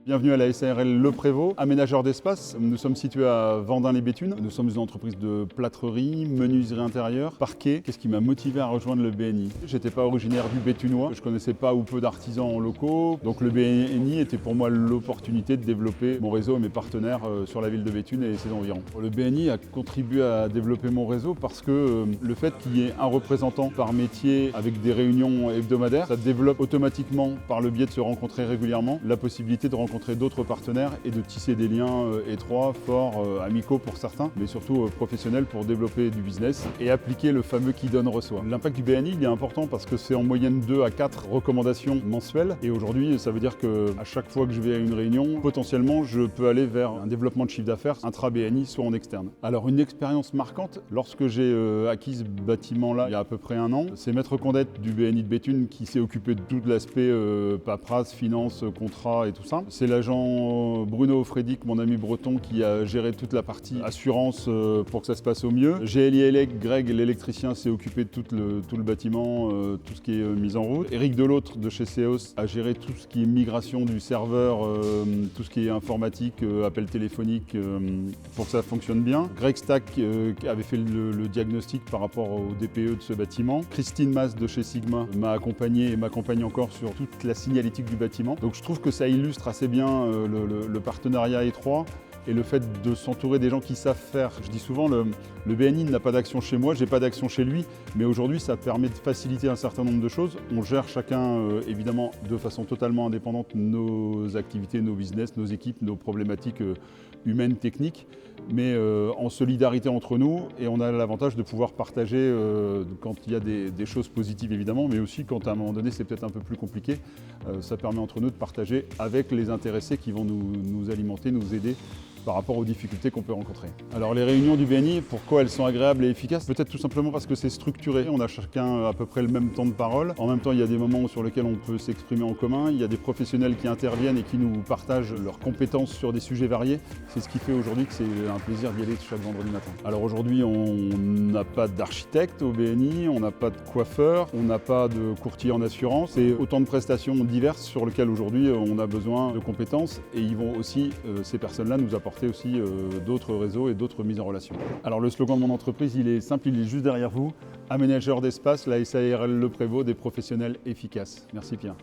Bienvenue à la SARL Le Prévost, aménageur d'espace. Nous sommes situés à Vendin-les-Béthunes. Nous sommes une entreprise de plâtrerie, menuiserie intérieure, parquet. Qu'est-ce qui m'a motivé à rejoindre le BNI? J'étais pas originaire du Béthunois, je connaissais pas ou peu d'artisans locaux. Donc le BNI était pour moi l'opportunité de développer mon réseau et mes partenaires sur la ville de Béthune et ses environs. Le BNI a contribué à développer mon réseau parce que le fait qu'il y ait un représentant par métier avec des réunions hebdomadaires, ça développe automatiquement, par le biais de se rencontrer régulièrement, la possibilité de rencontrer d'autres partenaires et de tisser des liens étroits, forts, amicaux pour certains, mais surtout professionnels pour développer du business et appliquer le fameux qui donne reçoit. L'impact du BNI il est important parce que c'est en moyenne 2 à 4 recommandations mensuelles et aujourd'hui ça veut dire qu'à chaque fois que je vais à une réunion, potentiellement je peux aller vers un développement de chiffre d'affaires intra-BNI soit en externe. Alors une expérience marquante, lorsque j'ai acquis ce bâtiment-là il y a à peu près un an, c'est Maître Condette du BNI de Béthune qui s'est occupé de tout l'aspect paperasse, finance, contrat et tout ça. C'est l'agent Bruno Frédic, mon ami breton, qui a géré toute la partie assurance pour que ça se passe au mieux. GLI Elec, Greg, l'électricien, s'est occupé de tout le bâtiment, tout ce qui est mis en route. Eric Delautre de chez Seos a géré tout ce qui est migration du serveur, tout ce qui est informatique, appel téléphonique, pour que ça fonctionne bien. Greg Stack avait fait le diagnostic par rapport au DPE de ce bâtiment. Christine Mas de chez Sigma m'a accompagné et m'accompagne encore sur toute la signalétique du bâtiment. Donc je trouve que ça illustre assez bien le partenariat étroit et le fait de s'entourer des gens qui savent faire. Je dis souvent, le BNI n'a pas d'action chez moi, j'ai pas d'action chez lui, mais aujourd'hui ça permet de faciliter un certain nombre de choses. On gère chacun évidemment de façon totalement indépendante nos activités, nos business, nos équipes, nos problématiques humaines, techniques, mais en solidarité entre nous, et on a l'avantage de pouvoir partager quand il y a des choses positives évidemment, mais aussi quand à un moment donné c'est peut-être un peu plus compliqué, ça permet entre nous de partager avec les intéressés qui vont nous alimenter, nous aider par rapport aux difficultés qu'on peut rencontrer. Alors les réunions du BNI, pourquoi elles sont agréables et efficaces? Peut-être tout simplement parce que c'est structuré, on a chacun à peu près le même temps de parole. En même temps, il y a des moments sur lesquels on peut s'exprimer en commun, il y a des professionnels qui interviennent et qui nous partagent leurs compétences sur des sujets variés. C'est ce qui fait aujourd'hui que c'est un plaisir d'y aller chaque vendredi matin. Alors aujourd'hui, on n'a pas d'architecte au BNI, on n'a pas de coiffeur, on n'a pas de courtier en assurance. C'est autant de prestations diverses sur lesquelles aujourd'hui on a besoin de compétences et ils vont aussi, ces personnes-là, nous apporter aussi d'autres réseaux et d'autres mises en relation. Alors le slogan de mon entreprise, il est simple, il est juste derrière vous. Aménageur d'espace, la SARL Le Prévost, des professionnels efficaces. Merci Pierre.